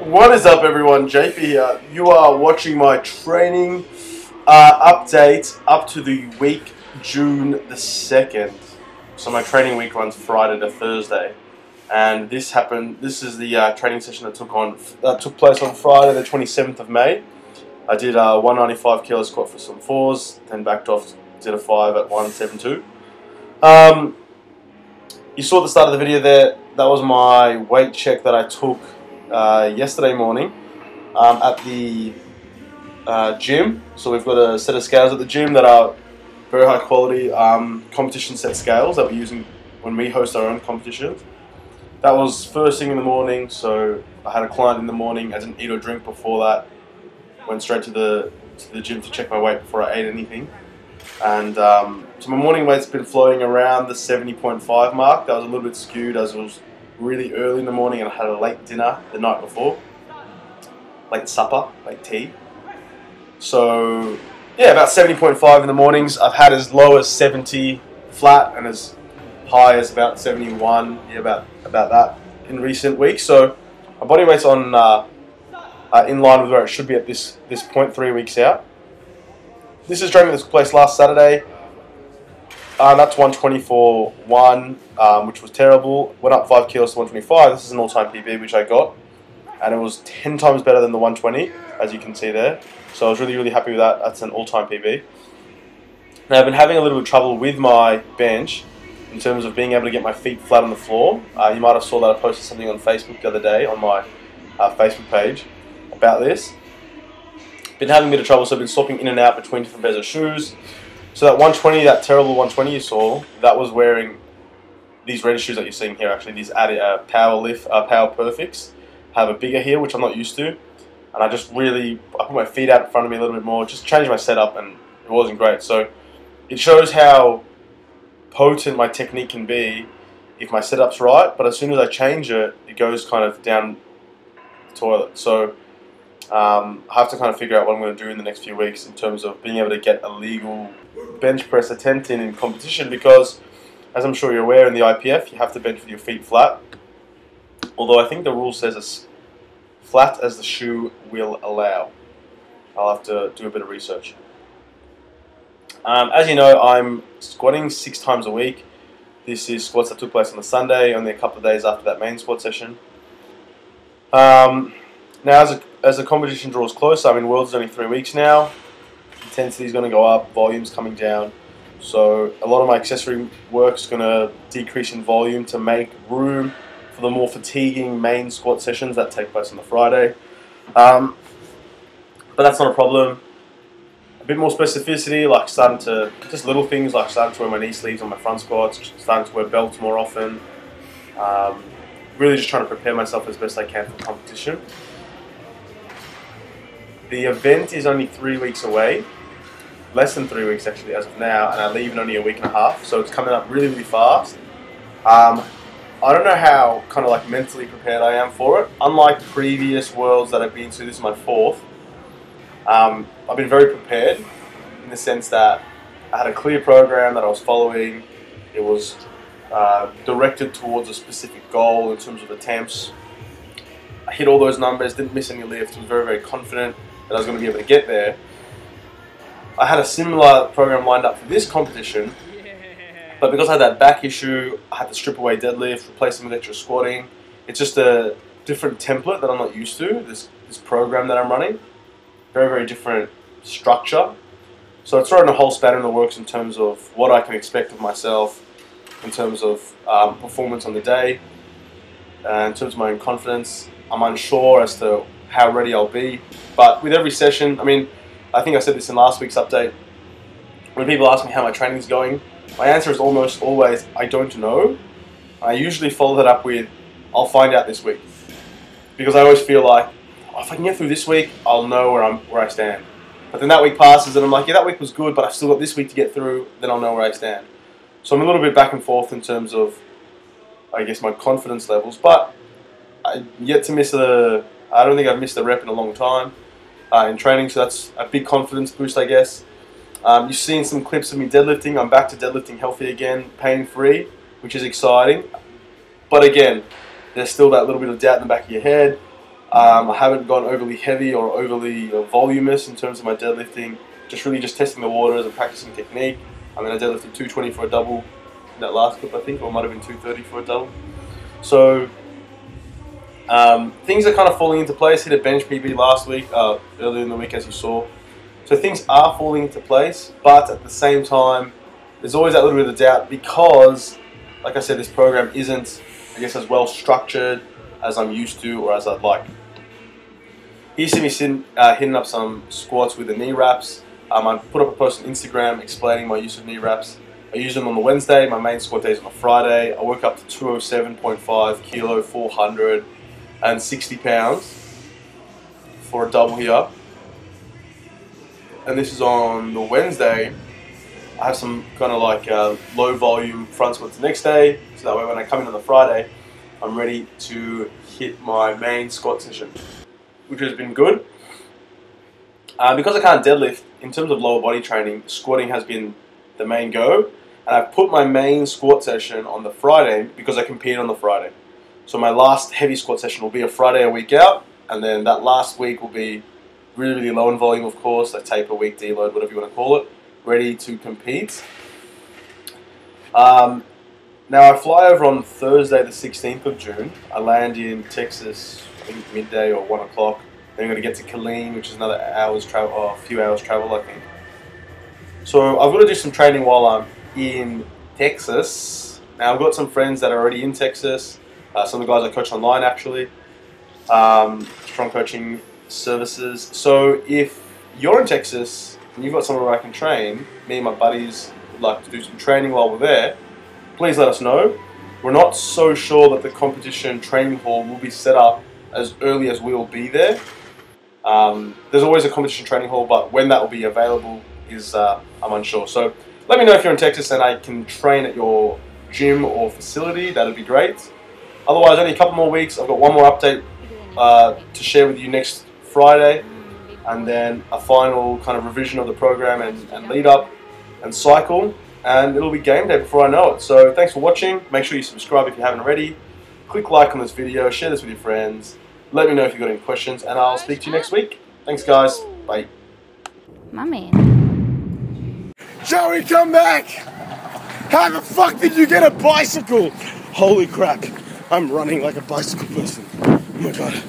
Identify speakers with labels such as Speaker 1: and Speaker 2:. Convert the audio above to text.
Speaker 1: What is up, everyone? JP here. You are watching my training update up to the week June the 2nd. So my training week runs Friday to Thursday, and this is the training session that took place on Friday the 27th of May. I did a 195 kilo squat for some fours, then backed off, did a 5 at 172. You saw at the start of the video there, that was my weight check that I took yesterday morning at the gym. So we've got a set of scales at the gym that are very high quality competition set scales that we're using when we host our own competitions. That was first thing in the morning, so I had a client in the morning. I didn't eat or drink before that. Went straight to the gym to check my weight before I ate anything. And so my morning weight's been floating around the 70.5 mark. That was a little bit skewed as it was really early in the morning and I had a late dinner the night before. Late supper, late tea. So yeah, about 70.5 in the mornings. I've had as low as 70 flat and as high as about 71, yeah, about that in recent weeks. So my body weight's on in line with where it should be at this point 3 weeks out. This is training that took place last Saturday. That's 124.1, which was terrible. Went up 5 kilos to 125. This is an all-time PB, which I got. And it was 10 times better than the 120, as you can see there. So I was really, really happy with that. That's an all-time PB. Now, I've been having a little bit of trouble with my bench in terms of being able to get my feet flat on the floor. You might have saw that I posted something on Facebook the other day on my Facebook page about this. Been having a bit of trouble, so I've been swapping in and out between different pairs of shoes. So that 120, that terrible 120 you saw, that was wearing these red shoes that you're seeing here. Actually, these Power Perfects have a bigger heel, which I'm not used to, and I put my feet out in front of me a little bit more, just changed my setup, and it wasn't great. So it shows how potent my technique can be if my setup's right, but as soon as I change it, it goes kind of down the toilet. So I have to kind of figure out what I'm going to do in the next few weeks in terms of being able to get a legal bench press attempt in competition, because as I'm sure you're aware, in the IPF you have to bench with your feet flat, although I think the rule says as flat as the shoe will allow. I'll have to do a bit of research. As you know, I'm squatting 6 times a week. This is squats that took place on the Sunday, only a couple of days after that main squat session. Now, as the competition draws closer, I mean, Worlds is only 3 weeks now. Intensity is going to go up, volume's coming down. So a lot of my accessory work is going to decrease in volume to make room for the more fatiguing main squat sessions that take place on the Friday. But that's not a problem. A bit more specificity, like just little things like starting to wear my knee sleeves on my front squats, starting to wear belts more often. Really just trying to prepare myself as best I can for competition. The event is only 3 weeks away, less than 3 weeks actually as of now, and I leave in only a week and a half, so it's coming up really, really fast. I don't know how kind of like mentally prepared I am for it. Unlike previous Worlds that I've been to, this is my 4th, I've been very prepared in the sense that I had a clear program that I was following. It was directed towards a specific goal in terms of attempts. I hit all those numbers, didn't miss any lifts, was very, very confident that I was going to be able to get there. I had a similar program lined up for this competition, but because I had that back issue, I had to strip away deadlift, replace them with extra squatting. It's just a different template that I'm not used to, this program that I'm running. Very, very different structure. So it's throwing a whole spanner in the works in terms of what I can expect of myself, in terms of performance on the day, in terms of my own confidence. I'm unsure as to how ready I'll be, but with every session, I mean, I think I said this in last week's update, when people ask me how my training's going, my answer is almost always, I don't know. I usually follow that up with, I'll find out this week, because I always feel like, oh, if I can get through this week, I'll know where I stand. But then that week passes and I'm like, yeah, that week was good, but I've still got this week to get through, then I'll know where I stand. So I'm a little bit back and forth in terms of, I guess, my confidence levels, but I don't think I've missed a rep in a long time in training, so that's a big confidence boost, I guess. You've seen some clips of me deadlifting. I'm back to deadlifting healthy again, pain-free, which is exciting. But again, there's still that little bit of doubt in the back of your head. I haven't gone overly heavy or overly voluminous in terms of my deadlifting. Just testing the waters and practicing technique. I mean, I deadlifted 220 for a double in that last clip, I think, or it might have been 230 for a double. So things are kind of falling into place. Hit a bench PB last week, earlier in the week, as you saw. So things are falling into place, but at the same time, there's always that little bit of doubt because, like I said, this program isn't, I guess, as well structured as I'm used to or as I'd like. You see me hitting up some squats with the knee wraps. I put up a post on Instagram explaining my use of knee wraps. I use them on the Wednesday, my main squat day is on a Friday. I work up to 207.5 kilo, 460 pounds for a double here. And this is on the Wednesday. I have some kind of like low volume front squats the next day, so that way when I come in on the Friday, I'm ready to hit my main squat session, which has been good. Because I can't deadlift, in terms of lower body training, squatting has been the main go. And I've put my main squat session on the Friday because I compete on the Friday. So my last heavy squat session will be a Friday a week out, and then that last week will be really, really low in volume, of course, like taper week, deload, whatever you want to call it, ready to compete. Now I fly over on Thursday the 16th of June. I land in Texas, I think midday or 1 o'clock. Then I'm going to get to Killeen, which is another hour's travel, or a few hours travel, I think. So I've got to do some training while I'm in Texas. Now I've got some friends that are already in Texas. Some of the guys I coach online, actually. Strong coaching services. So if you're in Texas and you've got somewhere where I can train, me and my buddies would like to do some training while we're there, please let us know. We're not so sure that the competition training hall will be set up as early as we will be there. There's always a competition training hall, but when that will be available is I'm unsure. So let me know if you're in Texas and I can train at your gym or facility. That'd be great. Otherwise, only a couple more weeks. I've got one more update to share with you next Friday, and then a final kind of revision of the program and lead up and cycle, and it'll be game day before I know it. So thanks for watching. Make sure you subscribe if you haven't already. Click like on this video, share this with your friends. Let me know if you've got any questions, and I'll speak to you next week. Thanks, guys. Bye.
Speaker 2: My man.
Speaker 3: Joey, come back! How the fuck did you get a bicycle? Holy crap. I'm running like a bicycle person. Oh my god.